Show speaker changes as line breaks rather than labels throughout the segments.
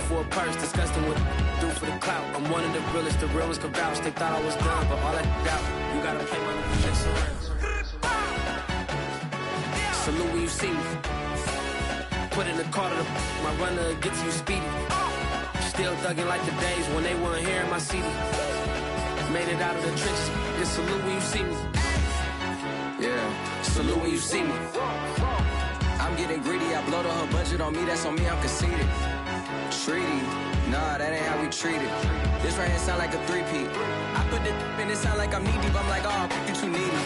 for a purse, disgusting what do for the clout. I'm one of the realest, the real ones can vouch. They thought I was done, but all I doubt, you gotta pay my next around. Salute when you see me. Put in the car to my runner, get to you speedy. Still thugging like the days when they weren't here in my CD. Made it out of the trenches. Just salute when you see me. Yeah, salute when you see me. I'm getting greedy, I blow the whole budget on me, that's on me, I'm conceited. Treaty, nah, that ain't how we treat it. This right here sound like a three-peat. I put the in it sound like I'm knee-deep, I'm like, oh, you too needy.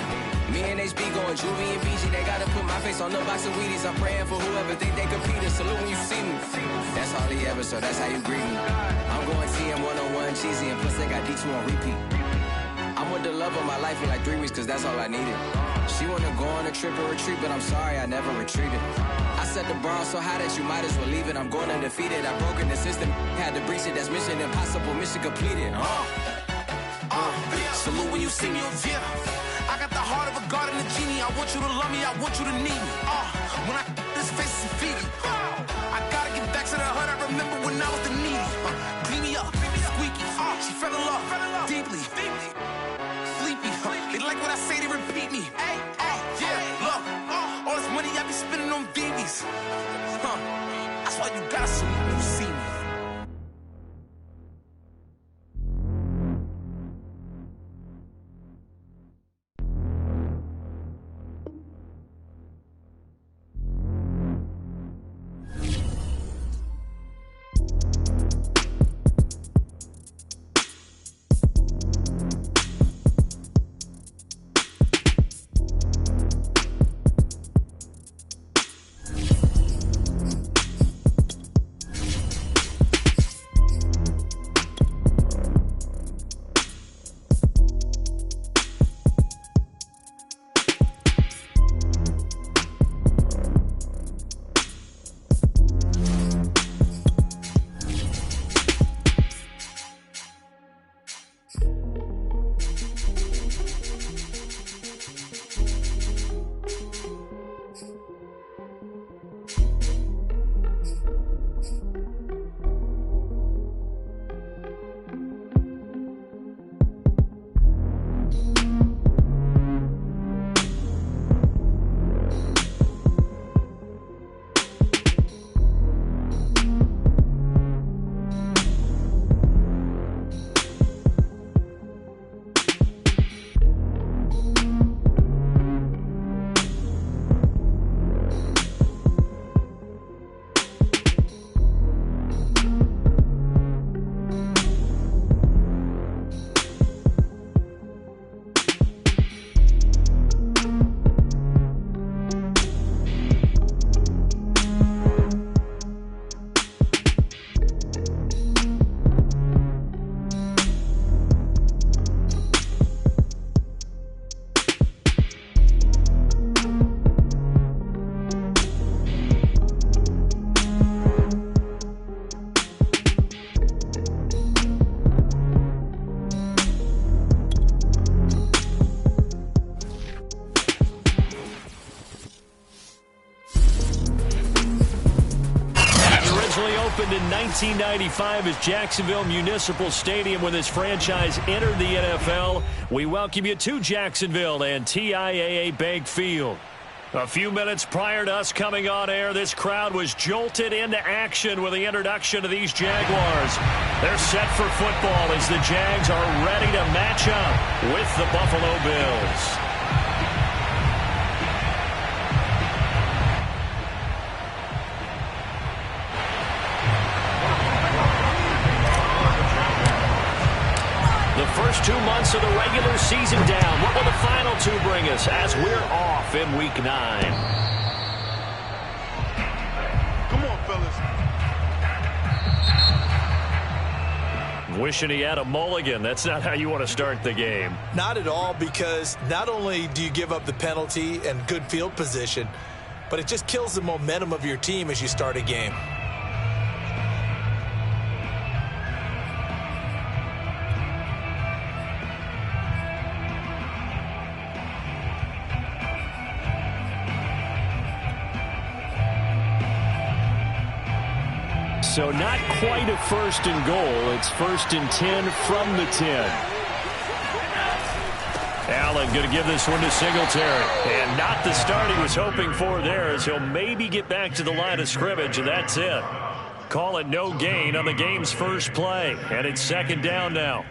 Me and HB going Juvie and BG, they gotta put my face on the box of Wheaties. I'm praying for whoever think they competing, salute when you see me. That's all he ever, so that's how you greet me. I'm going TM 101 cheesy, and plus they got D2 on repeat. I'm with the love of my life in like 3 weeks, cause that's all I needed. She wanna go on a trip and retreat, but I'm sorry, I never retreated. I set the bar so high that you might as well leave it. I'm going undefeated, I broken the system, had to breach it, that's mission impossible, mission completed. Salute when you see me, yeah. I got the heart of a god and a genie. I want you to love me, I want you to need me. When I this face is feedy. I gotta get back to the hood, I remember when I was the needy. Clean me up, squeaky. She fell in love, deeply. Sleepy, they like what I say, they repeat me. Yeah, look, all this money I be spending on BBs. That's why you gotta salute when you see me.
Opened in 1995 as Jacksonville Municipal Stadium when this franchise entered the NFL. We welcome you to Jacksonville and TIAA Bank Field. A few minutes prior to us coming on air, this crowd was jolted into action with the introduction of these Jaguars. They're set for football as the Jags are ready to match up with the Buffalo Bills. First 2 months of the regular season down. What will the final two bring us as we're off in Week 9?
Come on, fellas.
Wishing he had a mulligan. That's not how you want to start the game.
Not at all, because not only do you give up the penalty and good field position, but it just kills the momentum of your team as you start a game.
so not quite a first and goal. It's 1st and 10 from the 10. Allen going to give this one to Singletary. And not the start he was hoping for there, as he'll maybe get back to the line of scrimmage, and that's it. Call it no gain on the game's first play. And it's 2nd down now.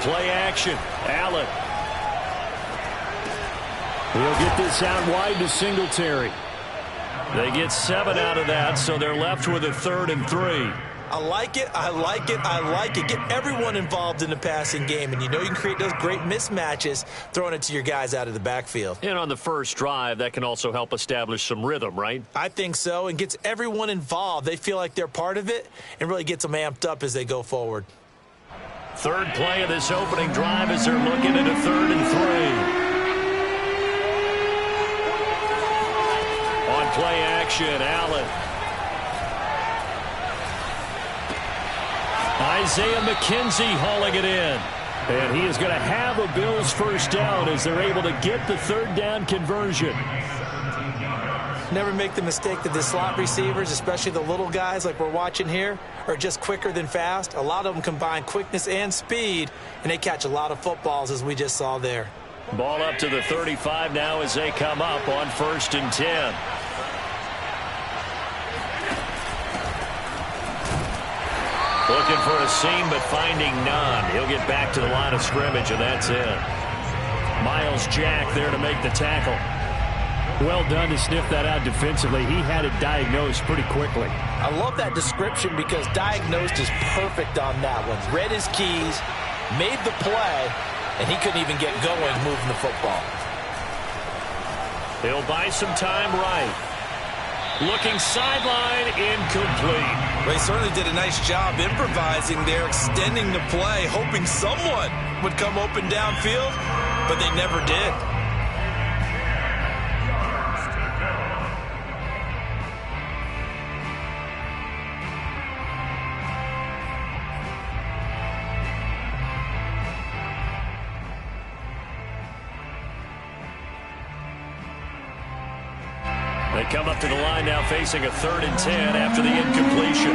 Play action. Allen. He'll get this out wide to Singletary. They get 7 out of that, so they're left with a 3rd and 3.
I like it. I like it. I like it. Get everyone involved in the passing game, and you know you can create those great mismatches throwing it to your guys out of the backfield.
And on the first drive, that can also help establish some rhythm, right?
I think so, and gets everyone involved. They feel like they're part of it and really gets them amped up as they go forward.
3rd play of this opening drive as they're looking at a 3rd and 3. On play action, Allen. Isaiah McKenzie hauling it in. And he is going to have a Bills first down as they're able to get the 3rd down conversion.
Never make the mistake that the slot receivers, especially the little guys like we're watching here, are just quicker than fast. A lot of them combine quickness and speed, and they catch a lot of footballs, as we just saw there.
Ball up to the 35 now as they come up on 1st and 10. Looking for a seam, but finding none. He'll get back to the line of scrimmage, and that's it. Miles Jack there to make the tackle. Well done to sniff that out defensively. He had it diagnosed pretty quickly.
I love that description because diagnosed is perfect on that one. Read his keys, made the play, and he couldn't even get going moving the football.
He'll buy some time right. Looking sideline, incomplete.
Well, he certainly did a nice job improvising there, extending the play, hoping someone would come open downfield, but they never did.
They come up to the line now facing a 3rd and 10 after the incompletion.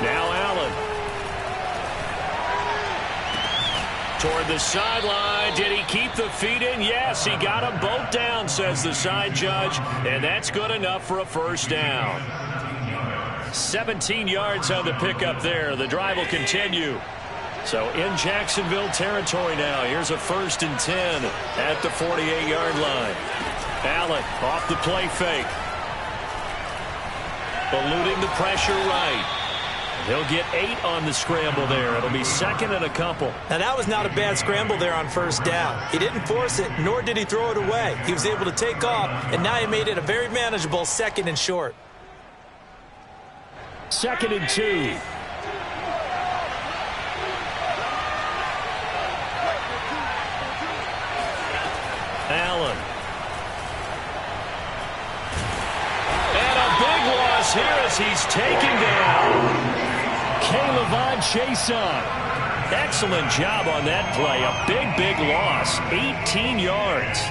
Now Allen. Toward the sideline. Did he keep the feet in? Yes, he got them both down, says the side judge. And that's good enough for a first down. 17 yards on the pickup there. The drive will continue. So in Jacksonville territory now. Here's a 1st and 10 at the 48-yard line. Allen off the play fake. Eluding the pressure right. He'll get 8 on the scramble there. It'll be 2nd and a couple.
Now that was not a bad scramble there on 1st down. He didn't force it, nor did he throw it away. He was able to take off, and now he made it a very manageable 2nd and short.
2nd and 2. Allen. And a big loss here as he's taken down. K'Lavon Chaisson. Excellent job on that play. A big loss. 18 yards.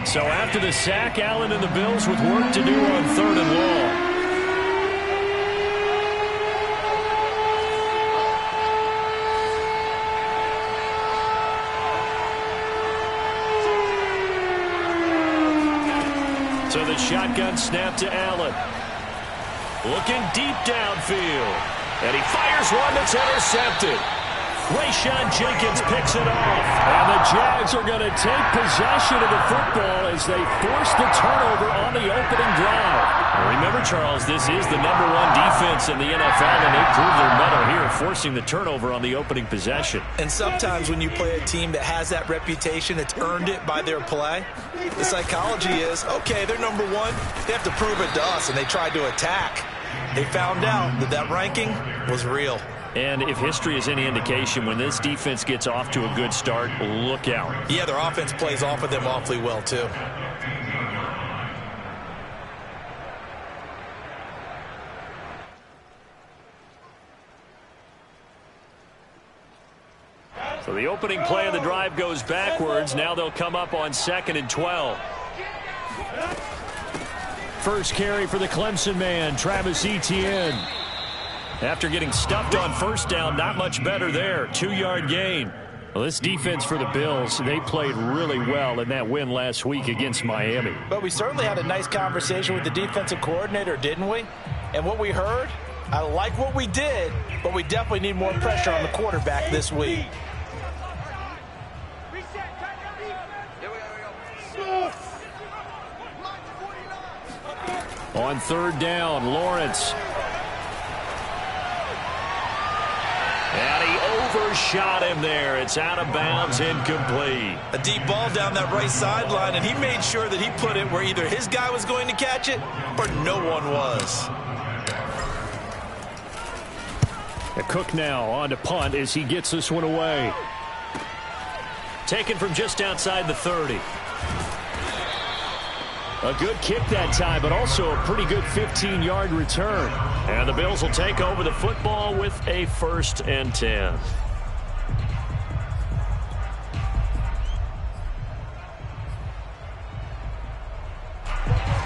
So after the sack, Allen and the Bills with work to do on 3rd and long. So the shotgun snap to Allen. Looking deep downfield. And he fires one that's intercepted. Rayshon Jenkins picks it off. And the Jags are going to take possession of the football as they force the turnover on the opening drive. Remember, Charles, this is the #1 defense in the NFL, and they prove their mettle here, forcing the turnover on the opening possession.
And sometimes when you play a team that has that reputation, it's earned it by their play. The psychology is, okay, they're #1. They have to prove it to us, and they tried to attack. They found out that that ranking was real.
And if history is any indication, when this defense gets off to a good start, look out.
Yeah, their offense plays off of them awfully well, too.
So the opening play of the drive goes backwards. Now they'll come up on 2nd and 12. First carry for the Clemson man, Travis Etienne. After getting stuffed on first down, not much better there. 2-yard gain. Well, this defense for the Bills, they played really well in that win last week against Miami.
But we certainly had a nice conversation with the defensive coordinator, didn't we? And what we heard, I like what we did, but we definitely need more pressure on the quarterback this week.
On 3rd down, Lawrence. And he overshot him there. It's out of bounds, incomplete.
A deep ball down that right sideline, and he made sure that he put it where either his guy was going to catch it or no one was.
Cook now on to punt as he gets this one away. Taken from just outside the 30. A good kick that time, but also a pretty good 15-yard return. And the Bills will take over the football with a 1st and 10.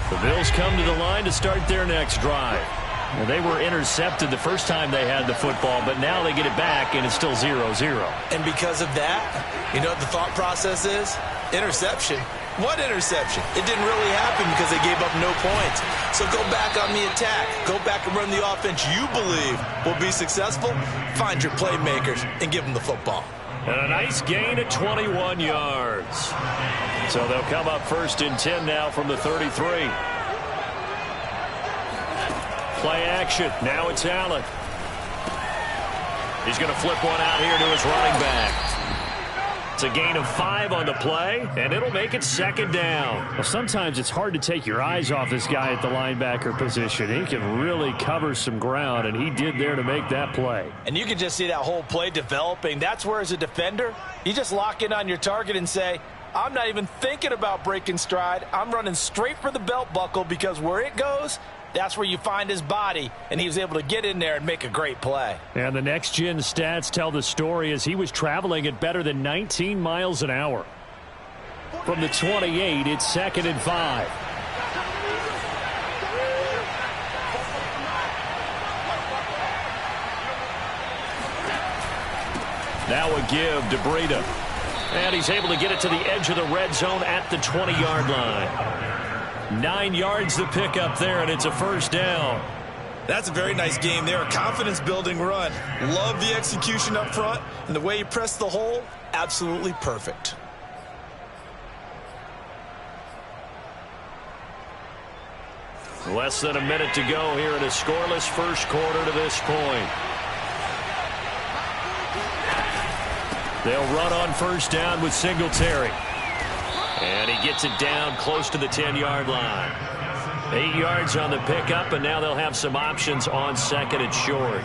The Bills come to the line to start their next drive. Well, they were intercepted the first time they had the football, but now they get it back, and it's still 0-0.
And because of that, you know what the thought process is? Interception. What interception? It didn't really happen because they gave up no points. So go back on the attack. Go back and run the offense you believe will be successful. Find your playmakers and give them the football.
And a nice gain at 21 yards. So they'll come up 1st and 10 now from the 33. Play action. Now it's Allen. He's going to flip one out here to his running back. It's a gain of 5 on the play, and it'll make it 2nd down. Well, sometimes it's hard to take your eyes off this guy at the linebacker position. He can really cover some ground, and he did there to make that play.
And you can just see that whole play developing. That's where, as a defender, you just lock in on your target and say, I'm not even thinking about breaking stride. I'm running straight for the belt buckle because where it goes, that's where you find his body, and he was able to get in there and make a great play.
And the next-gen stats tell the story as he was traveling at better than 19 miles an hour. From the 28, it's 2nd and 5. Now a give to Breida. And he's able to get it to the edge of the red zone at the 20-yard line. 9 yards to pick up there, and it's a 1st down.
That's a very nice game there. A confidence-building run. Love the execution up front, and the way he pressed the hole, absolutely perfect.
Less than a minute to go here in a scoreless first quarter to this point. They'll run on 1st down with Singletary. And he gets it down close to the 10-yard line. 8 yards on the pickup, and now they'll have some options on 2nd and short.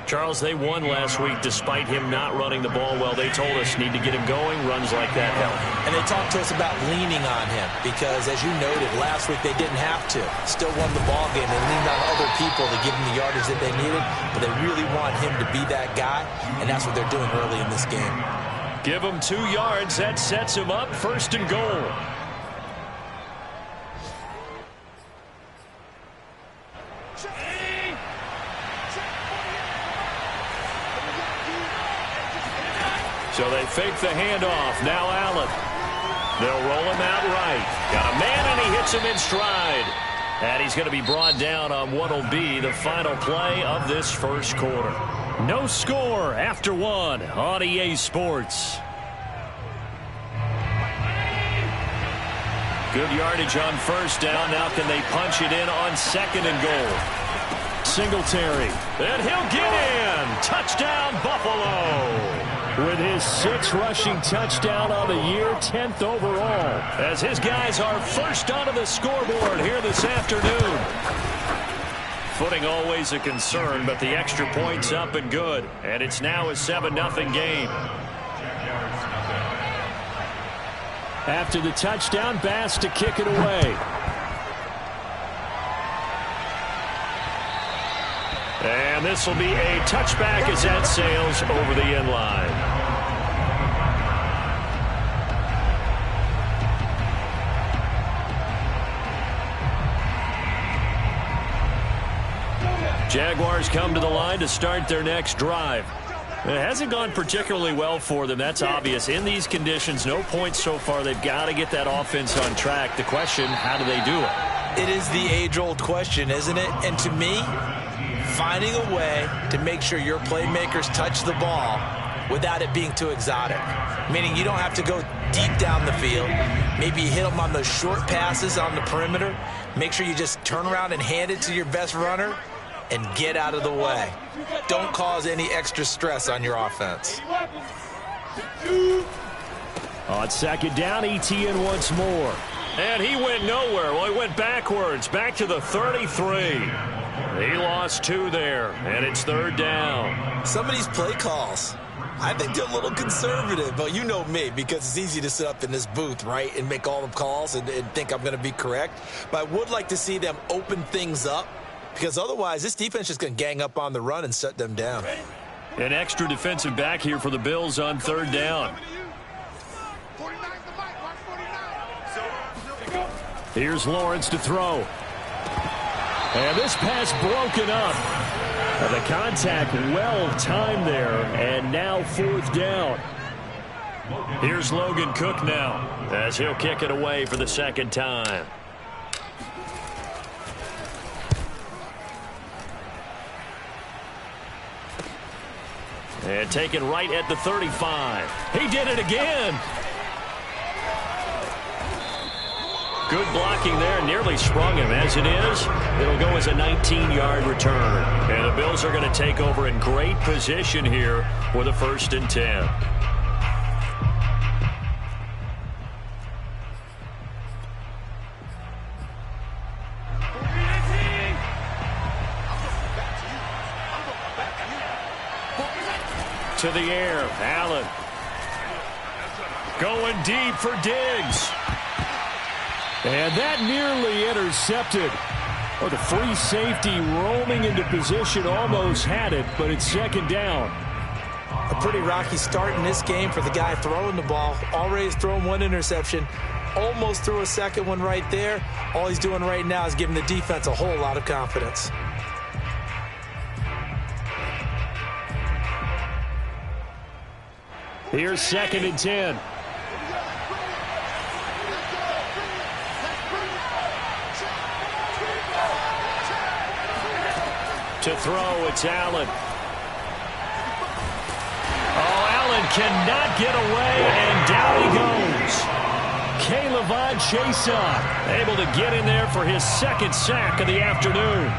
Charles, they won last week despite him not running the ball well. They told us need to get him going. Runs like that help.
And they talked to us about leaning on him because, as you noted, last week they didn't have to. Still won the ball game. They leaned on other people to give them the yardage that they needed, but they really want him to be that guy, and that's what they're doing early in this game.
Give him 2 yards. That sets him up 1st and goal. So they fake the handoff. Now Allen. They'll roll him out right. Got a man, and he hits him in stride. And he's going to be brought down on what will be the final play of this first quarter. No score after one on EA Sports. Good yardage on first down. Now can they punch it in on second and goal? Singletary. And he'll get in. Touchdown, Buffalo. With his 6th rushing touchdown on the year, 10th overall. As his guys are first onto the scoreboard here this afternoon. Footing always a concern, but the extra point's up and good. And it's now a 7-0 game. After the touchdown, Bass to kick it away. And this will be a touchback as that sails over the end line. Jaguars come to the line to start their next drive. It hasn't gone particularly well for them. That's obvious. In these conditions, no points so far. They've got to get that offense on track. The question, how do they do it?
It is the age-old question, isn't it? And to me, finding a way to make sure your playmakers touch the ball without it being too exotic. Meaning you don't have to go deep down the field. Maybe you hit them on those short passes on the perimeter. Make sure you just turn around and hand it to your best runner and get out of the way. Don't cause any extra stress on your offense.
On second down, ETN once more. And he went nowhere. Well, he went backwards, back to the 33. He lost 2 there, and it's 3rd down.
Some of these play calls, I think they're a little conservative, but you know me, because it's easy to sit up in this booth, right, and make all the calls and think I'm going to be correct. But I would like to see them open things up, because otherwise this defense is going to gang up on the run and shut them down.
An extra defensive back here for the Bills on 3rd down. Here's Lawrence to throw. And this pass broken up. And the contact well timed there. And now 4th down. Here's Logan Cook now as he'll kick it away for the 2nd time. And taken right at the 35. He did it again. Good blocking there. Nearly sprung him. As it is, it'll go as a 19-yard return. And the Bills are going to take over in great position here with a 1st and 10. To the air, Allen. Going deep for Diggs. And that nearly intercepted. Oh, the free safety roaming into position almost had it, but it's 2nd down.
A pretty rocky start in this game for the guy throwing the ball. Already has thrown 1 interception. Almost threw a 2nd one right there. All he's doing right now is giving the defense a whole lot of confidence.
Here's 2nd and 10. To throw, it's Allen. Oh, Allen cannot get away, and down he goes. K'Lavon Chaisson able to get in there for his 2nd sack of the afternoon.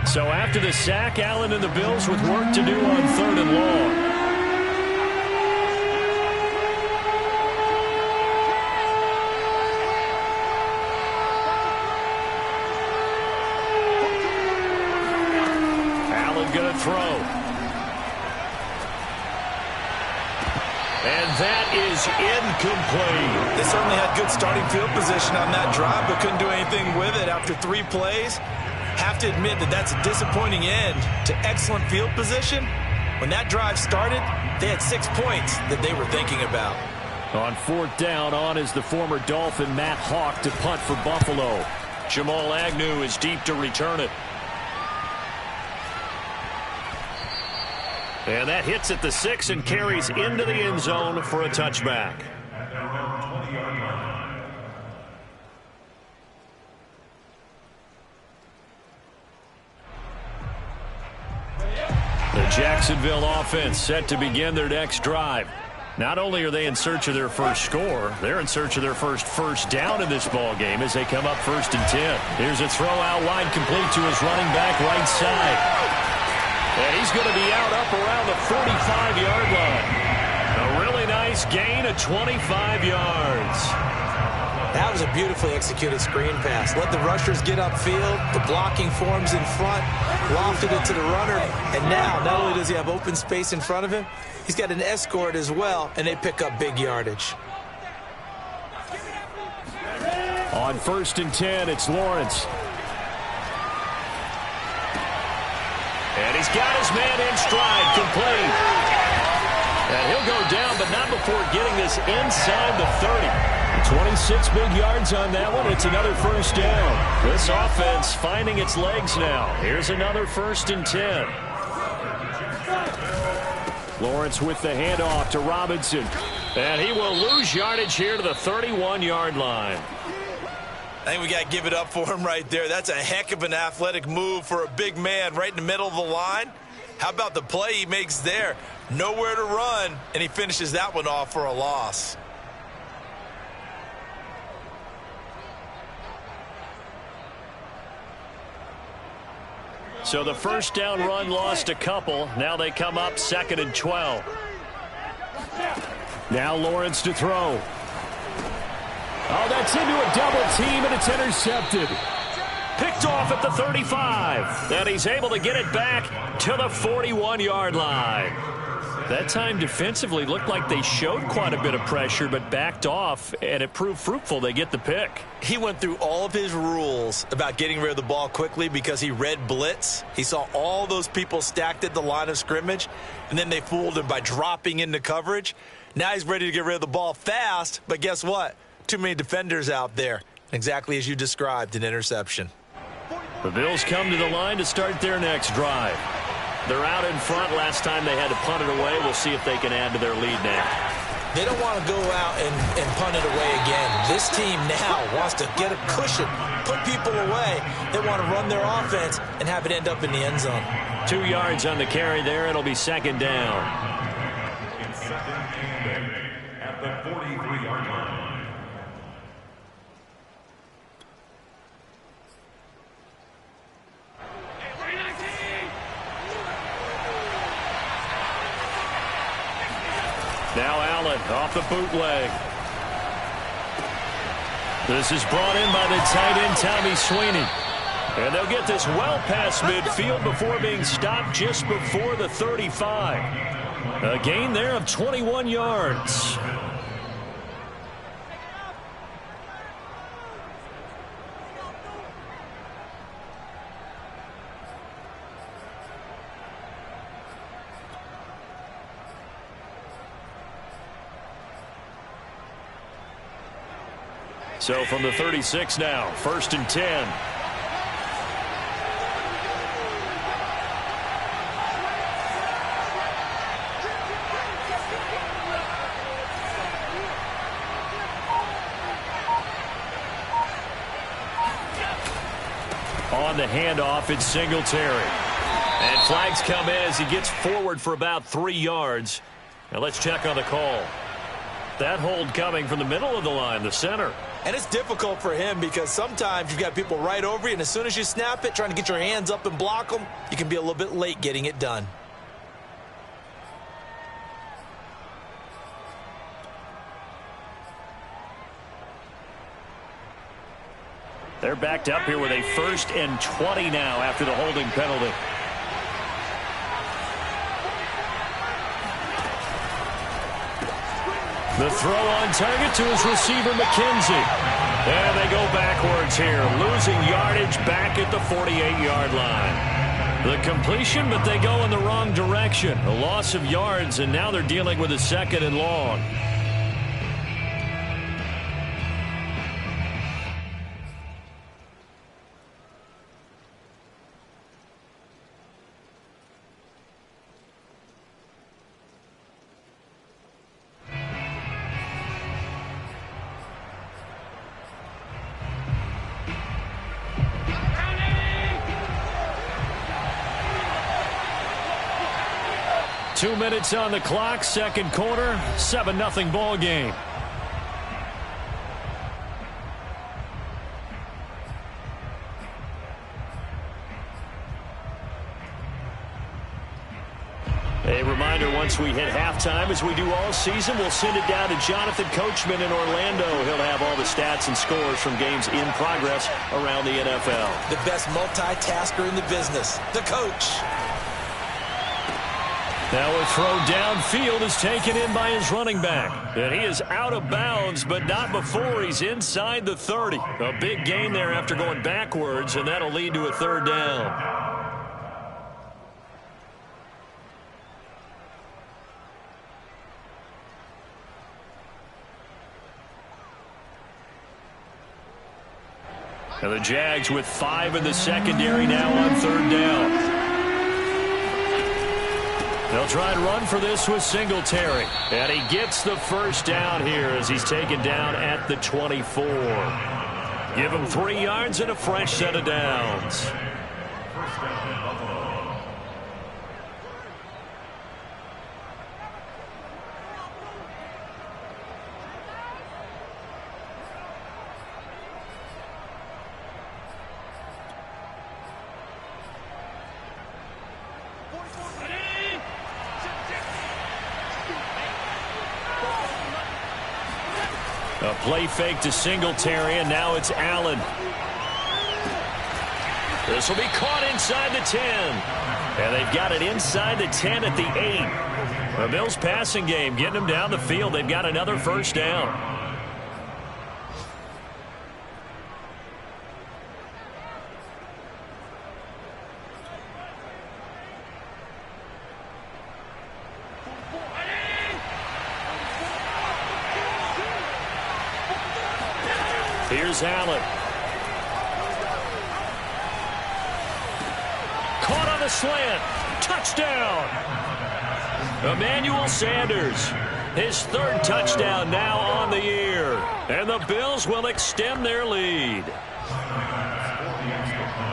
So after the sack, Allen and the Bills with work to do on 3rd and long. Allen going to throw. And that is incomplete.
They certainly had good starting field position on that drive, but couldn't do anything with it after 3 plays. Have to admit that that's a disappointing end to excellent field position. When that drive started, they had 6 points that they were thinking about.
On 4th down, on is the former Dolphin Matt Hawk to punt for Buffalo. Jamal Agnew is deep to return it. And that hits at the 6 and carries into the end zone for a touchback. The Jacksonville offense set to begin their next drive. Not only are they in search of their first score, they're in search of their first down in this ball game as they come up 1st and 10. Here's a throw out wide, complete to his running back right side. And he's going to be out up around the 45-yard line. A really nice gain of 25 yards.
That was a beautifully executed screen pass. Let the rushers get upfield. The blocking forms in front. Lofted it to the runner. And now, not only does he have open space in front of him, he's got an escort as well, and they pick up big yardage.
On 1st and 10, it's Lawrence. And he's got his man in stride, complete. And he'll go down, but not before getting this inside the 30. 26 big yards on that one. It's another first down. This offense finding its legs now. Here's another 1st and 10. Lawrence with the handoff to Robinson. And he will lose yardage here to the 31-yard line.
I think we got to give it up for him right there. That's a heck of an athletic move for a big man right in the middle of the line. How about the play he makes there? Nowhere to run, and he finishes that one off for a loss.
So the first down run lost a couple. Now they come up 2nd and 12. Now Lawrence to throw. Oh, that's into a double team, and it's intercepted. Picked off at the 35. And he's able to get it back to the 41-yard line. That time defensively looked like they showed quite a bit of pressure but backed off, and it proved fruitful. They get the pick.
He went through all of his rules about getting rid of the ball quickly because he read blitz. He saw all those people stacked at the line of scrimmage, and then they fooled him by dropping into coverage. Now he's ready to get rid of the ball fast, but guess what? Too many defenders out there. Exactly as you described, an interception.
The Bills come to the line to start their next drive. They're out in front. Last time they had to punt it away. We'll see if they can add to their lead now.
They don't want to go out and punt it away again. This team now wants to get a cushion, put people away. They want to run their offense and have it end up in the end zone.
2 yards on the carry there. It'll be 2nd down.
At the 43-yard line.
Now Allen off the bootleg. This is brought in by the tight end, Tommy Sweeney. And they'll get this well past midfield before being stopped just before the 35. A gain there of 21 yards. So from the 36 now, 1st and 10. On the handoff, it's Singletary. And flags come in as he gets forward for about 3 yards. Now let's check on the call. That hold coming from the middle of the line, the center.
And it's difficult for him because sometimes you've got people right over you, and as soon as you snap it, trying to get your hands up and block them, you can be a little bit late getting it done.
They're backed up here with a 1st and 20 now after the holding penalty. The throw on target to his receiver, McKenzie. And they go backwards here, losing yardage back at the 48-yard line. The completion, but they go in the wrong direction. A loss of yards, and now they're dealing with a 2nd and long. 2 minutes on the clock, second quarter, 7-0 ball game. A reminder, once we hit halftime, as we do all season, we'll send it down to Jonathan Coachman in Orlando. He'll have all the stats and scores from games in progress around the NFL.
The best multitasker in the business, the coach.
Now a throw downfield is taken in by his running back. And he is out of bounds, but not before he's inside the 30. A big gain there after going backwards, and that'll lead to a third down. And the Jags with 5 in the secondary now on third down. They'll try and run for this with Singletary. And he gets the first down here as he's taken down at the 24. Give him 3 yards and a fresh set of downs. A play fake to Singletary, and now it's Allen. This will be caught inside the 10. And they've got it inside the 10 at the 8. The Bills passing game getting them down the field. They've got another first down. Here's Allen. Caught on the slant. Touchdown. Emmanuel Sanders. His 3rd touchdown now on the year. And the Bills will extend their lead.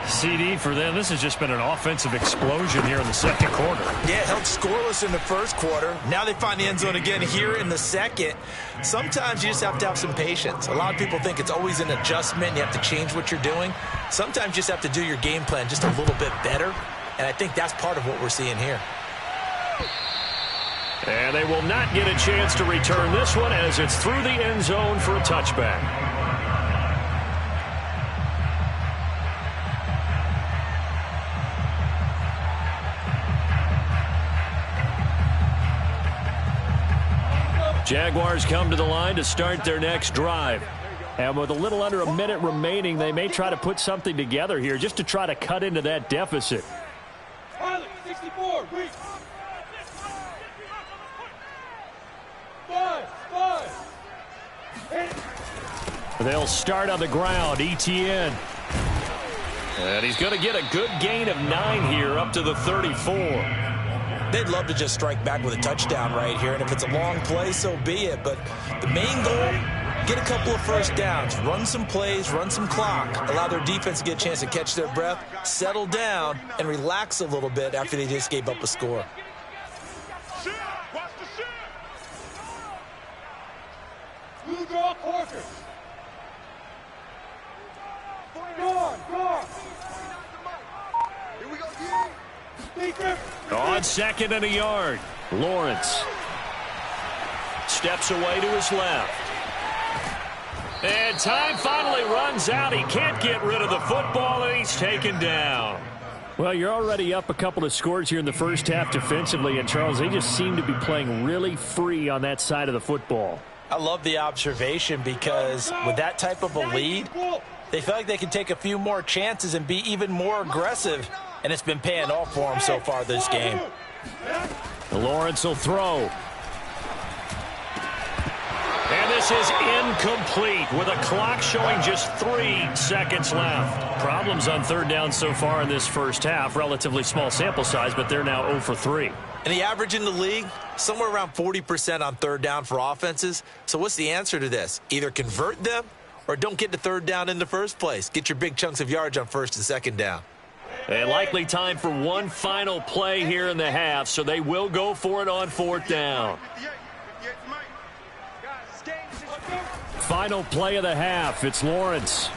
CD for them. This has just been an offensive explosion here in the second quarter.
Yeah, held scoreless in the first quarter. Now they find the end zone again here in the second. Sometimes you just have to have some patience. A lot of people think it's always an adjustment. You have to change what you're doing. Sometimes you just have to do your game plan just a little bit better. And I think that's part of what we're seeing here.
And they will not get a chance to return this one as it's through the end zone for a touchback. Jaguars come to the line to start their next drive. And with a little under a minute remaining, they may try to put something together here just to try to cut into that deficit.
64, reach. 5.
They'll start on the ground. Etienne. And he's going to get a good gain of 9 here up to the 34.
They'd love to just strike back with a touchdown right here, and if it's a long play, so be it. But the main goal, get a couple of first downs, run some plays, run some clock, allow their defense to get a chance to catch their breath, settle down, and relax a little bit after they just gave up a score.
Blue draw quarters. Guard. Here we go,
On 2nd and a yard, Lawrence steps away to his left. And time finally runs out. He can't get rid of the football, and he's taken down. Well, you're already up a couple of scores here in the first half defensively, and Charles, they just seem to be playing really free on that side of the football.
I love the observation because with that type of a lead, they feel like they can take a few more chances and be even more aggressive, and it's been paying off for them so far this game.
Lawrence will throw. And this is incomplete with a clock showing just 3 seconds left. Problems on third down so far in this first half. Relatively small sample size, but they're now 0 for 3.
And the average in the league, somewhere around 40% on third down for offenses. So what's the answer to this? Either convert them or don't get to third down in the first place. Get your big chunks of yards on first and second down.
And likely time for one final play here in the half, so they will go for it on 4th down. Final play of the half. It's Lawrence.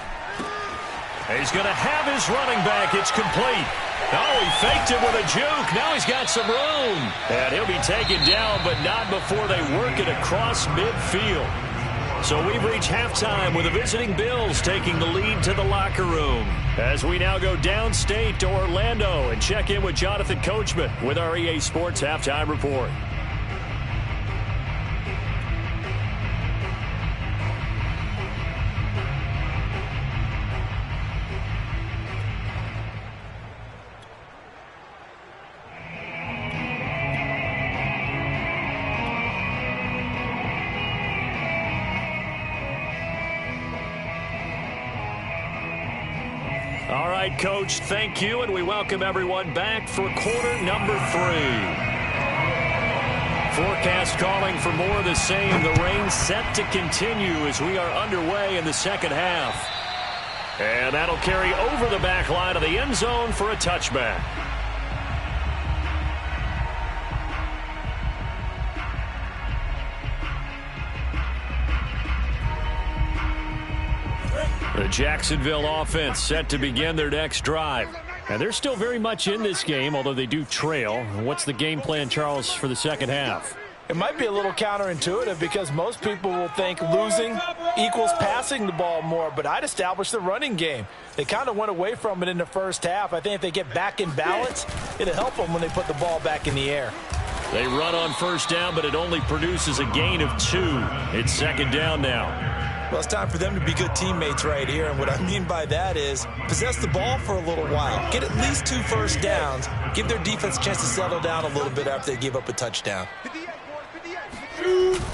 He's going to have his running back. It's complete. Oh, he faked it with a juke. Now he's got some room. And he'll be taken down, but not before they work it across midfield. So we've reached halftime with the visiting Bills taking the lead to the locker room. As we now go downstate to Orlando and check in with Jonathan Coachman with our EA Sports Halftime Report. All right, Coach, thank you, and we welcome everyone back for quarter number 3. Forecast calling for more of the same. The rain set to continue as we are underway in the second half. And that'll carry over the back line of the end zone for a touchback. The Jacksonville offense set to begin their next drive. And they're still very much in this game, although they do trail. What's the game plan, Charles, for the second half?
It might be a little counterintuitive because most people will think losing equals passing the ball more, but I'd establish the running game. They kind of went away from it in the first half. I think if they get back in balance, it'll help them when they put the ball back in the air.
They run on 1st down, but it only produces a gain of 2. It's 2nd down now.
Well, it's time for them to be good teammates right here, and what I mean by that is possess the ball for a little while. Get at least 2 first downs. Give their defense a chance to settle down a little bit after they give up a touchdown.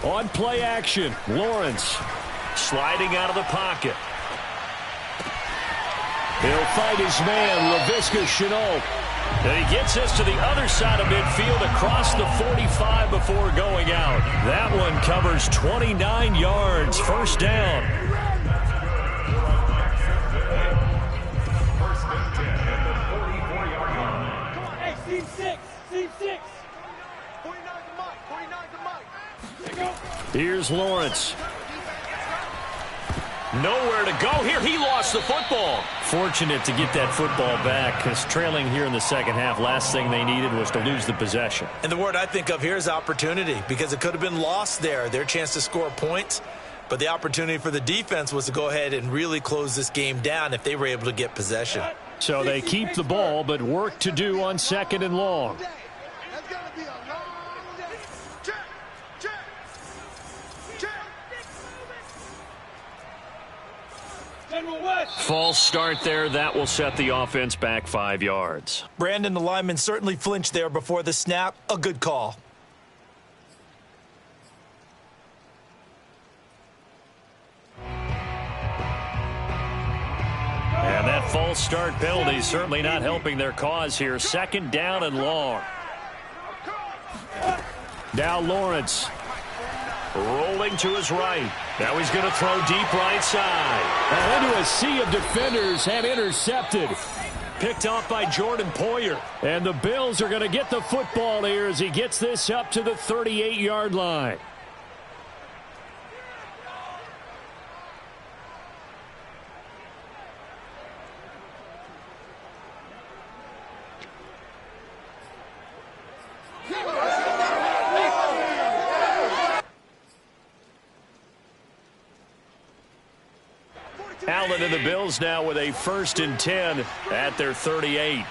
On play action, Lawrence sliding out of the pocket. He'll fight his man, Laviska Shenault. And he gets us to the other side of midfield across the 45 before going out. That one covers 29 yards. 1st down.
Hey, seam 6. Seam 6. 49 to Mike. 49 to Mike. There you go.
Here's Lawrence. Nowhere to go here. He lost the football. Fortunate to get that football back because trailing here in the second half, last thing they needed was to lose the possession.
And the word I think of here is opportunity because it could have been lost there. Their chance to score points, but the opportunity for the defense was to go ahead and really close this game down if they were able to get possession.
So they keep the ball, but work to do on 2nd and long.
That's going to be a long day. Check. General West.
False start there. That will set the offense back 5 yards.
Brandon, the lineman certainly flinched there before the snap. A good call.
And that false start penalty is certainly not helping their cause here. 2nd down and long. Now Lawrence rolling to his right. Now he's going to throw deep right side. And into a sea of defenders and intercepted. Picked off by Jordan Poyer. And the Bills are going to get the football here as he gets this up to the 38-yard line. Allen and the Bills now with a 1st and 10 at their 38.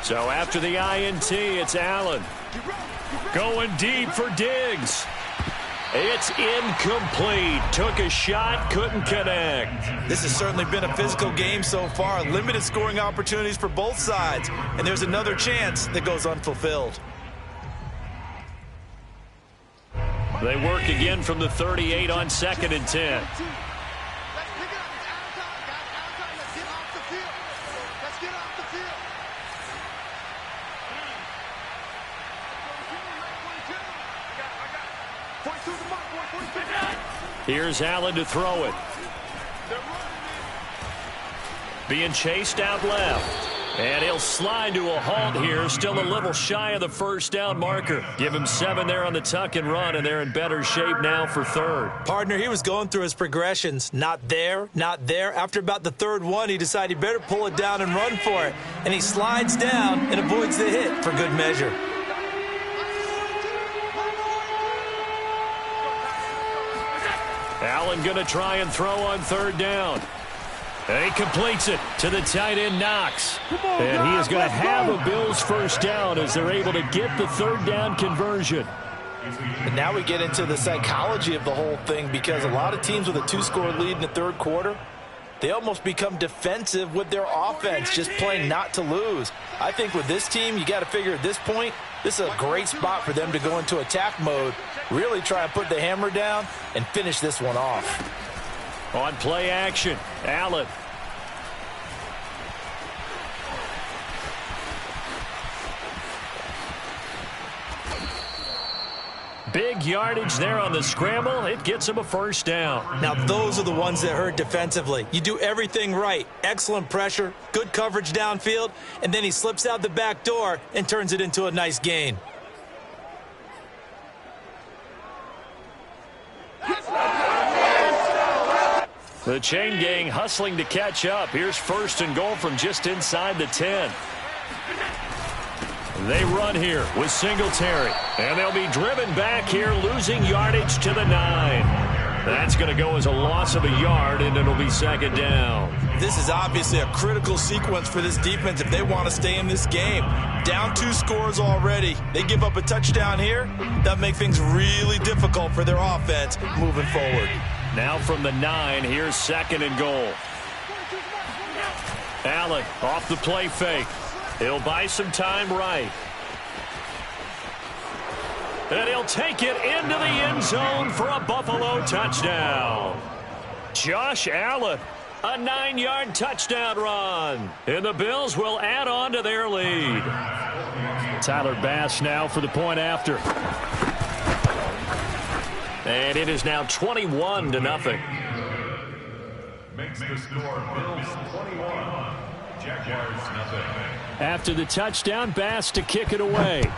So after the INT, it's Allen. Going deep for Diggs. It's incomplete. Took a shot, couldn't connect.
This has certainly been a physical game so far. Limited scoring opportunities for both sides. And there's another chance that goes unfulfilled.
They work again from the 38 on 2nd and 10. Here's Allen to throw it. being chased out left. And he'll slide to a halt here, still a little shy of the first down marker. Give him 7 there on the tuck and run, and they're in better shape now for third.
Partner, he was going through his progressions. Not there, not there. After about the third one, he decided he better pull it down and run for it. And he slides down and avoids the hit for good measure.
Allen going to try and throw on third down. And he completes it to the tight end, Knox. And he is going to have a Bills first down as they're able to get the third down conversion.
And now we get into the psychology of the whole thing, because a lot of teams with a 2-score lead in the third quarter, they almost become defensive with their offense, just playing not to lose. I think with this team, you got to figure at this point, this is a great spot for them to go into attack mode, really try and put the hammer down and finish this one off.
On play action, Allen. Big yardage there on the scramble. It gets him a first down.
Now, those are the ones that hurt defensively. You do everything right. Excellent pressure, good coverage downfield, and then he slips out the back door and turns it into a nice gain.
The chain gang hustling to catch up. Here's first and goal from just inside the 10. They run here with Singletary. And they'll be driven back here, losing yardage to the 9. That's going to go as a loss of a yard, and it'll be second down.
This is obviously a critical sequence for this defense if they want to stay in this game. Down 2 scores already. They give up a touchdown here. That'll make things really difficult for their offense moving forward.
Now from the 9, here's second and goal. Allen off the play fake. He'll buy some time right. And he'll take it into the end zone for a Buffalo touchdown. Josh Allen, a 9-yard touchdown run. And the Bills will add on to their lead. Tyler Bass now for the point after. And it is now 21-0.
Makes the score Bills 21, Jaguars nothing.
After the touchdown, Bass to kick it away.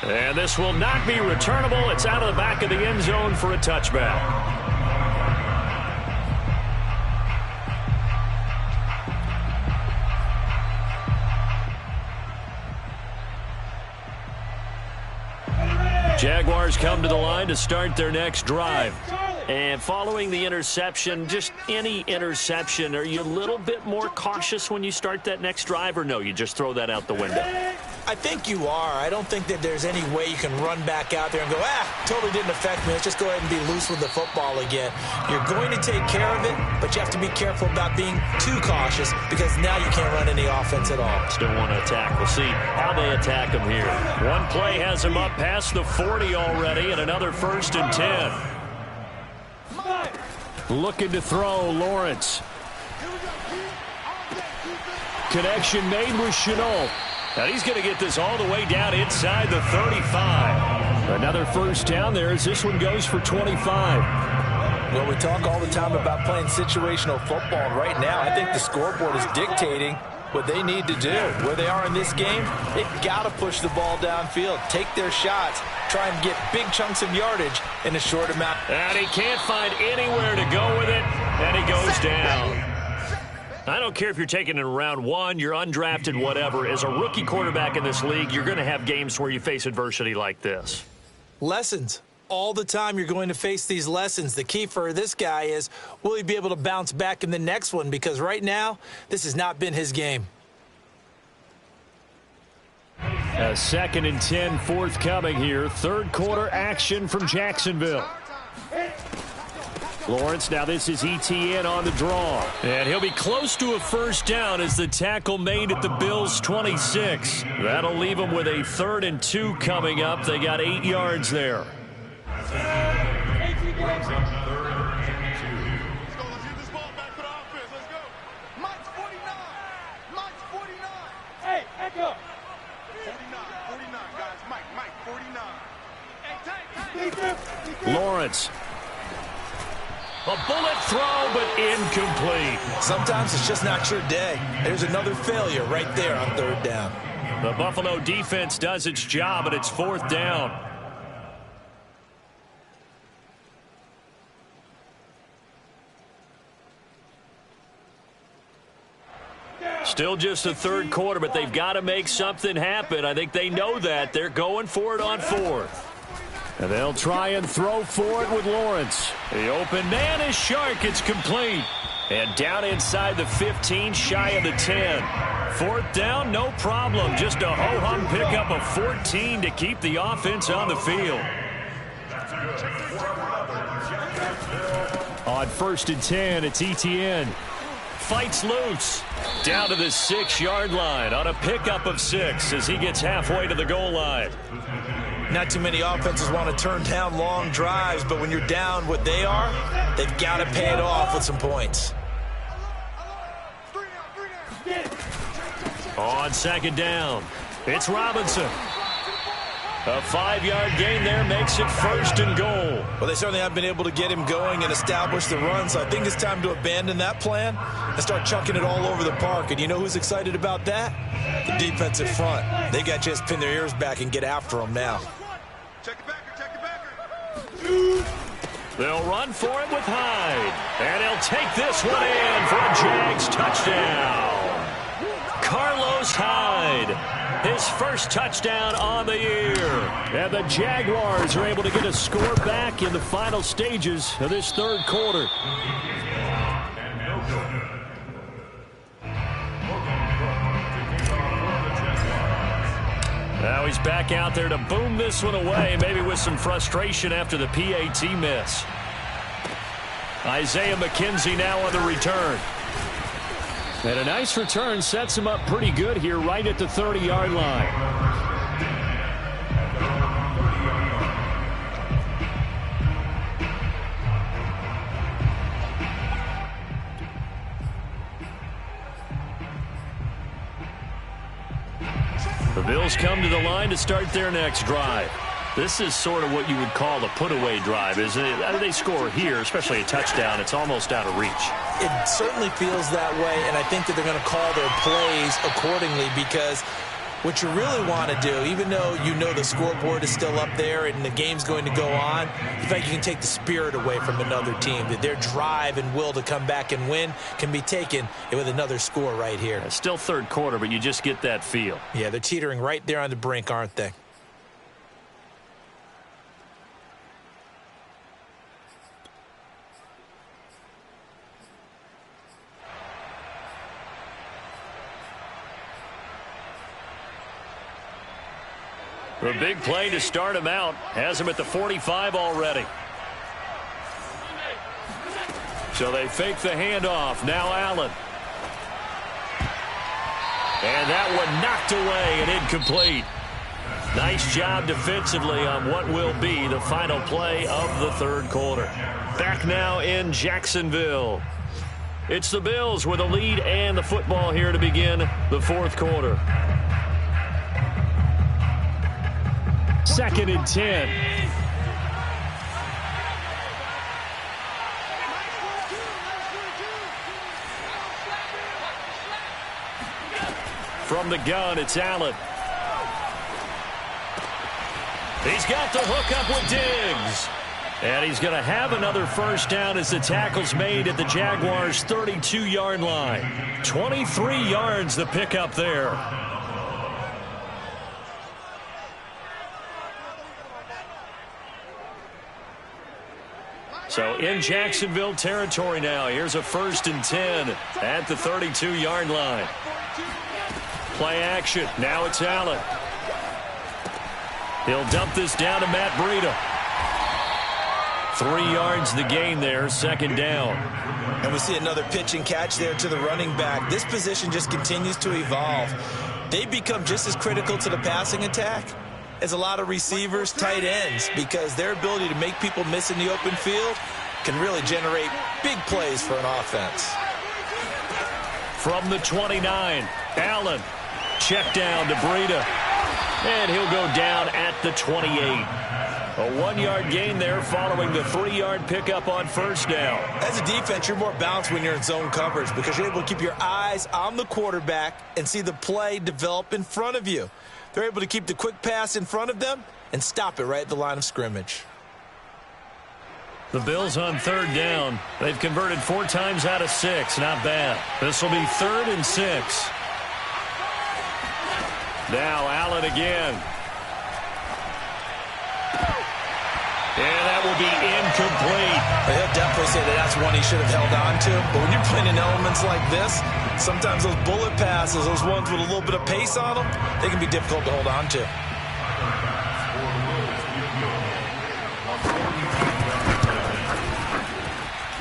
And this will not be returnable. It's out of the back of the end zone for a touchback. Jaguars come to the line to start their next drive. And following the interception, just any interception, are you a little bit more cautious when you start that next drive, or no, you just throw that out the window?
I think you are. I don't think that there's any way you can run back out there and go, totally didn't affect me. Let's just go ahead and be loose with the football again. You're going to take care of it, but you have to be careful about being too cautious, because now you can't run any offense at all.
Still want to attack. We'll see how they attack him here. One play has him up past the 40 already, and another first and 10. Looking to throw, Lawrence. Connection made with Chenault. Now he's going to get this all the way down inside the 35. Another first down there as this one goes for 25.
Well, we talk all the time about playing situational football. Right now, I think the scoreboard is dictating what they need to do. Where they are in this game, they've got to push the ball downfield, take their shots, try and get big chunks of yardage in a short amount.
And he can't find anywhere to go with it, and he goes down. I don't care if you're taking it in round 1, you're undrafted, whatever. As a rookie quarterback in this league, you're going to have games where you face adversity like this.
Lessons. All the time you're going to face these lessons. The key for this guy is, will he be able to bounce back in the next one? Because right now, this has not been his game.
A 2nd and 10 forthcoming here. Third quarter action from Jacksonville. Lawrence, now this is ETN on the draw. And he'll be close to a first down as the tackle made at the Bills' 26. That'll leave them with a 3rd and 2 coming up. They got 8 yards there. Lawrence. A bullet throw, but incomplete.
Sometimes it's just not your day. There's another failure right there on third down.
The Buffalo defense does its job, and it's fourth down. Still just the third quarter, but they've got to make something happen. I think they know that. They're going for it on fourth. And they'll try and throw for it with Lawrence. The open man is Shark. It's complete. And down inside the 15, shy of the 10. Fourth down, no problem. Just a ho-hum pickup of 14 to keep the offense on the field. On 1st and 10, it's Etienne. Fights loose. Down to the 6-yard line on a pickup of 6 as he gets halfway to the goal line.
Not too many offenses want to turn down long drives, but when you're down what they are, they've got to pay it off with some points.
On 2nd down, it's Robinson. A 5-yard gain there makes it 1st and goal.
Well, they certainly have been able to get him going and establish the run, so I think it's time to abandon that plan and start chucking it all over the park. And you know who's excited about that? The defensive front. They got a chance to pin their ears back and get after him now.
Check it backer, check it backer.
They'll run for it with Hyde. And he'll take this one in for a Jags touchdown. Carlos Hyde. His first touchdown on the year. And the Jaguars are able to get a score back in the final stages of this third quarter. Now he's back out there to boom this one away, maybe with some frustration after the PAT miss. Isaiah McKenzie now on the return. And a nice return sets him up pretty good here right at the 30-yard line. The Bills come to the line to start their next drive. This is sort of what you would call a put-away drive, isn't it? They score here, especially a touchdown. It's almost out of reach.
It certainly feels that way, and I think that they're going to call their plays accordingly because what you really want to do, even though you know the scoreboard is still up there and the game's going to go on, in fact, you can take the spirit away from another team. That their drive and will to come back and win can be taken with another score right here.
It's still third quarter, but you just get that feel.
Yeah, they're teetering right there on the brink, aren't they?
The big play to start him out has him at the 45 already. So they fake the handoff. Now Allen. And that one knocked away and incomplete. Nice job defensively on what will be the final play of the third quarter. Back now in Jacksonville. It's the Bills with a lead and the football here to begin the fourth quarter. 2nd and 10. From the gun, it's Allen. He's got the hook up with Diggs. And he's going to have another first down as the tackle's made at the Jaguars' 32-yard line. 23 yards the pickup there. So in Jacksonville territory now. Here's a 1st and 10 at the 32-yard line. Play action. Now it's Allen. He'll dump this down to Matt Breida. 3 yards the gain there, 2nd down.
And we see another pitch and catch there to the running back. This position just continues to evolve. They become just as critical to the passing attack as a lot of receivers, tight ends, because their ability to make people miss in the open field can really generate big plays for an offense.
From the 29, Allen. Check down to Breida. And he'll go down at the 28. A 1-yard gain there following the 3-yard pickup on first down.
As a defense, you're more balanced when you're in zone coverage because you're able to keep your eyes on the quarterback and see the play develop in front of you. They're able to keep the quick pass in front of them and stop it right at the line of scrimmage.
The Bills on third down. They've converted 4 times out of 6. Not bad. This will be 3rd and 6. Now Allen again. And that will be incomplete.
He'll definitely say that that's one he should have held on to. But when you're playing in elements like this, sometimes those bullet passes, those ones with a little bit of pace on them, they can be difficult to hold on to.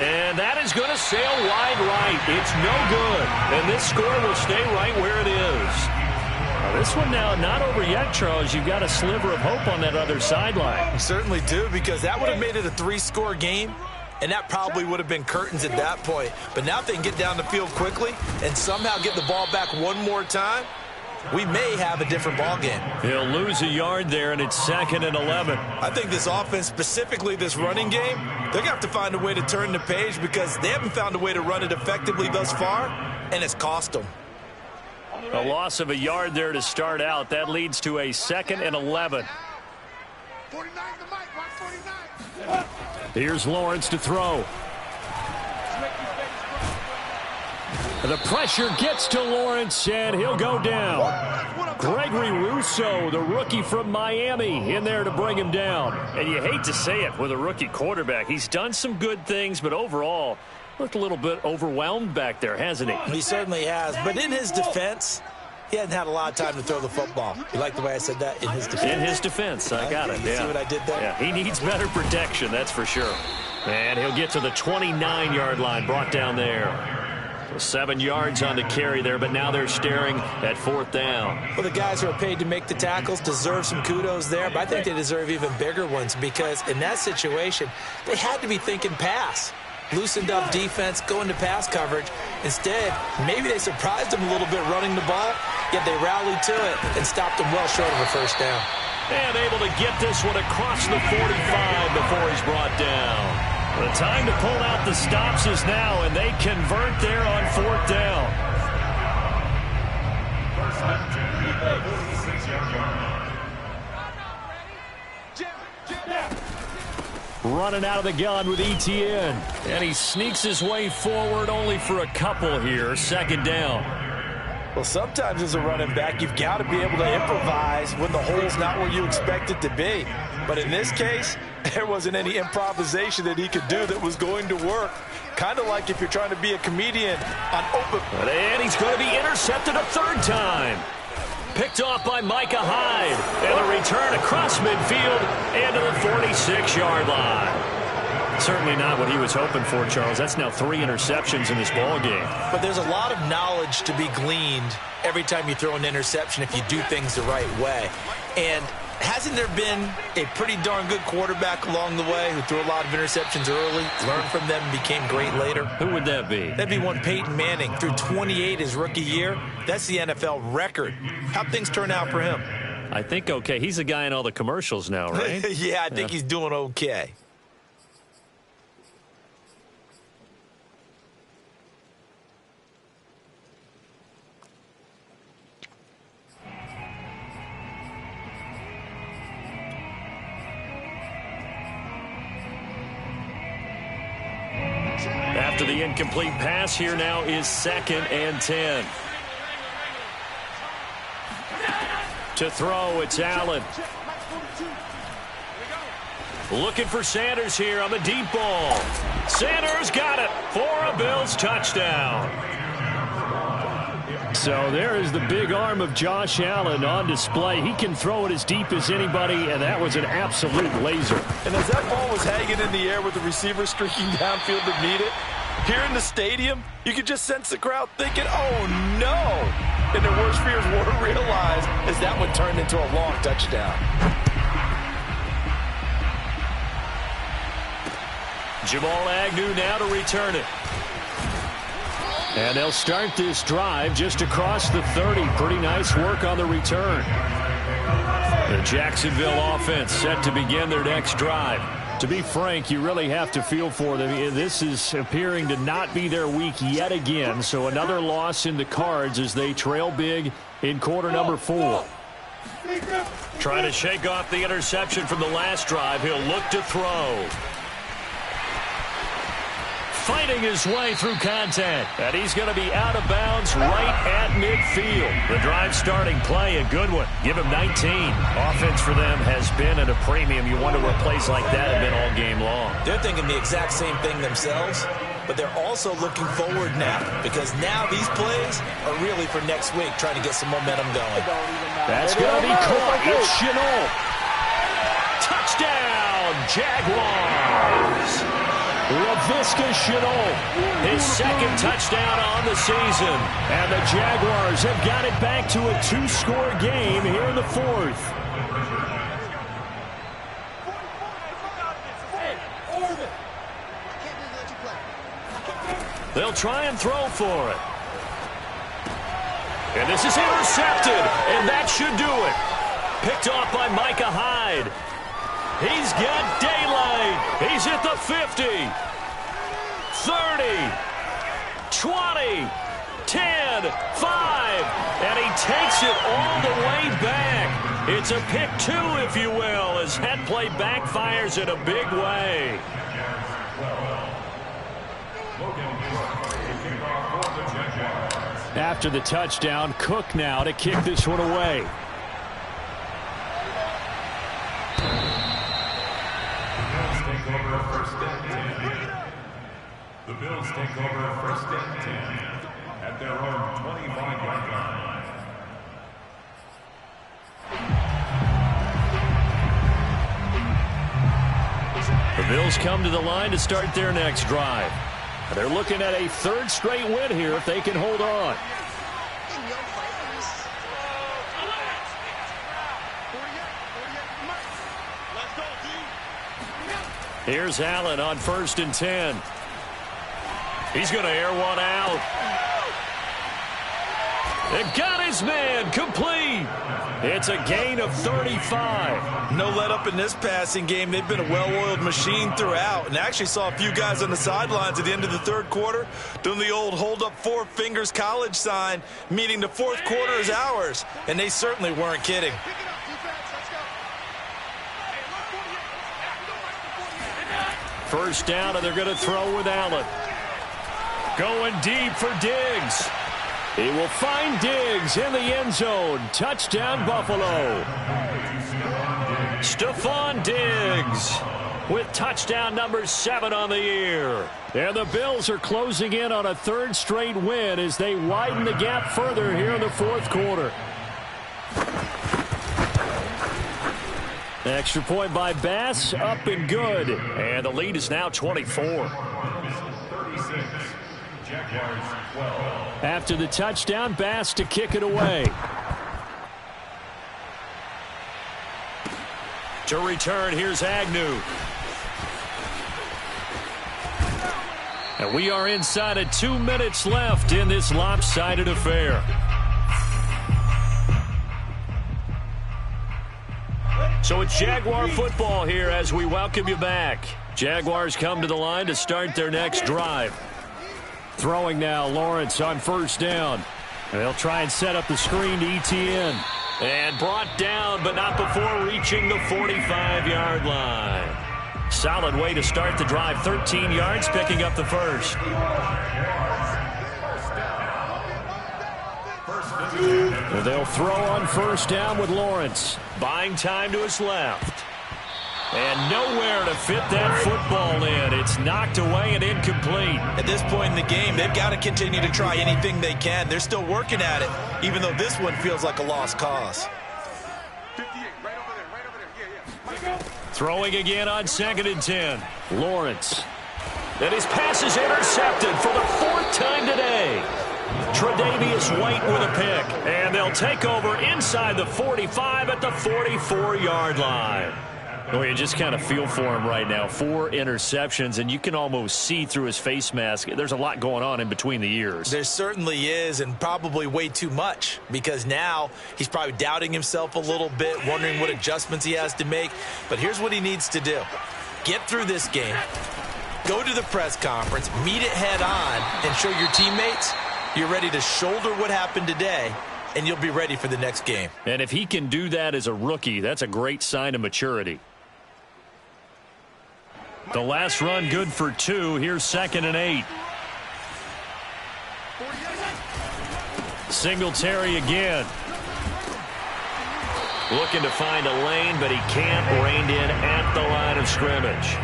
And that is going to sail wide right. It's no good. And this score will stay right where it is. This one now not over yet, Charles. You've got a sliver of hope on that other sideline.
You certainly do, because that would have made it a 3-score game, and that probably would have been curtains at that point. But now if they can get down the field quickly and somehow get the ball back one more time, we may have a different ball game.
He'll lose a yard there, and it's 2nd and 11.
I think this offense, specifically this running game, they're going to have to find a way to turn the page because they haven't found a way to run it effectively thus far, and it's cost them.
A loss of a yard there to start out. That leads to a 2nd and 11.
49 to Mike, 49.
Here's Lawrence to throw. The pressure gets to Lawrence, and he'll go down. Gregory Rousseau, the rookie from Miami, in there to bring him down. And you hate to say it with a rookie quarterback. He's done some good things, but overall, looked a little bit overwhelmed back there, hasn't he?
He certainly has. But in his defense, he hasn't had a lot of time to throw the football. You like the way I said that? In his defense.
In his defense. I got it.
See what I did there?
Yeah, he needs better protection, that's for sure. And he'll get to the 29-yard line, brought down there. 7 yards on the carry there, but now they're staring at 4th down.
Well, the guys who are paid to make the tackles deserve some kudos there, but I think they deserve even bigger ones because in that situation, they had to be thinking pass. Loosened up defense, going to pass coverage. Instead, maybe they surprised them a little bit running the ball, yet they rallied to it and stopped them well short of a first down.
And able to get this one across the 45 before he's brought down. The time to pull out the stops is now, and they convert there on 4th down. Running out of the gun with Etienne. And he sneaks his way forward only for a couple here. 2nd down.
Well, sometimes as a running back, you've got to be able to improvise when the hole's not where you expect it to be. But in this case, there wasn't any improvisation that he could do that was going to work. Kind of like if you're trying to be a comedian on open.
And he's going to be intercepted a 3rd time. Picked off by Micah Hyde. And a return across midfield and to the 46-yard line. Certainly not what he was hoping for, Charles. That's now 3 interceptions in this ball game.
But there's a lot of knowledge to be gleaned every time you throw an interception if you do things the right way. And hasn't there been a pretty darn good quarterback along the way who threw a lot of interceptions early, learned from them, and became great later?
Who would that be?
That'd be one Peyton Manning. Threw 28 his rookie year. That's the NFL record. How'd things turn out for him?
I think okay. He's the guy in all the commercials now, right?
Yeah, I think he's doing okay.
After the incomplete pass, here now is 2nd and 10. To throw, it's Allen. Looking for Sanders here on the deep ball. Sanders got it for a Bills touchdown. So there is the big arm of Josh Allen on display. He can throw it as deep as anybody, and that was an absolute laser.
And as that ball was hanging in the air with the receiver streaking downfield to meet it, here in the stadium, you could just sense the crowd thinking, oh, no. And their worst fears were realized as that one turned into a long touchdown.
Jamal Agnew now to return it. And they'll start this drive just across the 30. Pretty nice work on the return. The Jacksonville offense set to begin their next drive. To be frank, you really have to feel for them. This is appearing to not be their week yet again. So another loss in the cards as they trail big in quarter number 4.
Trying to shake off the interception from the last drive. He'll look to throw. Fighting his way through contact. And he's going to be out of bounds right at midfield. The drive starting play, a good one. Give him 19. Offense for them has been at a premium. You wonder where plays like that have been all game long.
They're thinking the exact same thing themselves, but they're also looking forward now because now these plays are really for next week, trying to get some momentum going.
That's going to be caught. It's Chenault. Touchdown, Jaguars. Laviska Chenault, his second touchdown on the season. And the Jaguars have got it back to a 2-score game here in the 4th. They'll try and throw for it. And this is intercepted, and that should do it. Picked off by Micah Hyde. He's got daylight. He's at the 50, 30, 20, 10, 5, and he takes it all the way back. It's a pick 2, if you will, as that play backfires in a big way. After the touchdown, Cook now to kick this one away.
The Bills take over first and 10 at their own 25-yard line.
The Bills come to the line to start their next drive. They're looking at a 3rd straight win here if they can hold on. Here's Allen on 1st and 10. He's going to air one out. And got his man complete. It's a gain of 35.
No let up in this passing game. They've been a well-oiled machine throughout. And actually saw a few guys on the sidelines at the end of the 3rd quarter doing the old hold up 4 fingers college sign, meaning the 4th quarter is ours. And they certainly weren't kidding.
First down, and they're going to throw with Allen. Going deep for Diggs. He will find Diggs in the end zone. Touchdown, Buffalo. Stephon Diggs with touchdown number 7 on the year. And the Bills are closing in on a 3rd straight win as they widen the gap further here in the 4th quarter. Extra point by Bass, up and good. And the lead is now 24. After the touchdown, Bass to kick it away. To return, here's Agnew. And we are inside of 2 minutes left in this lopsided affair. So it's Jaguar football here as we welcome you back. Jaguars come to the line to start their next drive. Throwing now, Lawrence on 1st down. And they'll try and set up the screen to ETN. And brought down, but not before reaching the 45-yard line. Solid way to start the drive. 13 yards, picking up the first. They'll throw on 1st down with Lawrence. Buying time to his left. And nowhere to fit that football in. It's knocked away and incomplete.
At this point in the game, they've got to continue to try anything they can. They're still working at it, even though this one feels like a lost cause.
Throwing again on 2nd and 10. Lawrence. And his pass is intercepted for the 4th time today. Tre'Davious White with a pick. And they'll take over inside the 45 at the 44-yard line. Well, you just kind of feel for him right now. 4 interceptions, and you can almost see through his face mask. There's a lot going on in between the ears.
There certainly is, and probably way too much, because now he's probably doubting himself a little bit, wondering what adjustments he has to make. But here's what he needs to do. Get through this game, go to the press conference, meet it head on, and show your teammates you're ready to shoulder what happened today, and you'll be ready for the next game.
And if he can do that as a rookie, that's a great sign of maturity. The last run good for 2. Here's 2nd and 8. Singletary again. Looking to find a lane, but he can't. Reined in at the line of scrimmage.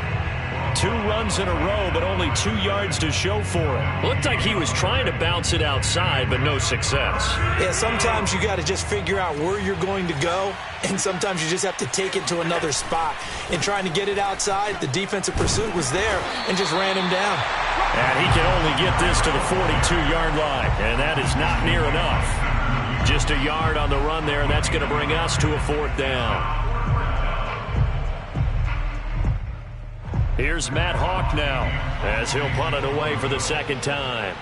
2 runs in a row, but only 2 yards to show for it. Looked like he was trying to bounce it outside, but no success.
Yeah, sometimes you got to just figure out where you're going to go, and sometimes you just have to take it to another spot. In trying to get it outside, the defensive pursuit was there and just ran him down.
And he can only get this to the 42-yard line, and that is not near enough. Just a yard on the run there, and that's going to bring us to a 4th down. Here's Matt Hawk now as he'll punt it away for the 2nd time.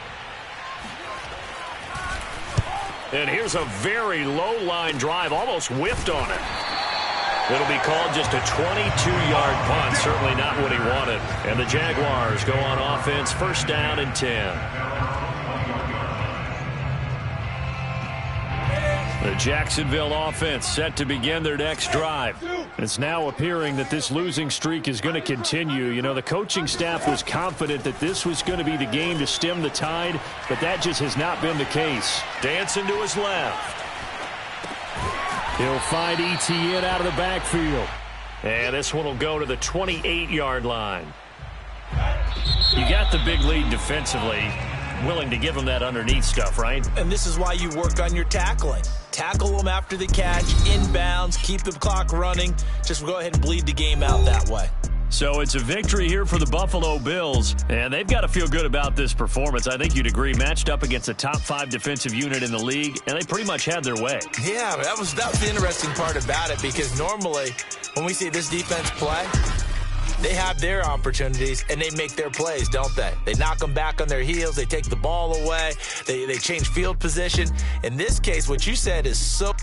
And here's a very low line drive, almost whiffed on it. It'll be called just a 22-yard punt, certainly not what he wanted. And the Jaguars go on offense, 1st down and 10. The Jacksonville offense set to begin their next drive. It's now appearing that this losing streak is going to continue. You know, the coaching staff was confident that this was going to be the game to stem the tide, but that just has not been the case. Dancing to his left. He'll find ETN out of the backfield. And this one will go to the 28-yard line. You got the big lead defensively. Willing to give him that underneath stuff, right?
And this is why you work on your tackling. Tackle them after the catch, inbounds, keep the clock running. Just go ahead and bleed the game out that way.
So it's a victory here for the Buffalo Bills, and they've got to feel good about this performance. I think you'd agree, matched up against a top 5 defensive unit in the league, and they pretty much had their way.
Yeah, that was the interesting part about it, because normally when we see this defense play, they have their opportunities, and they make their plays, don't they? They knock them back on their heels. They take the ball away. They change field position. In this case, what you said is so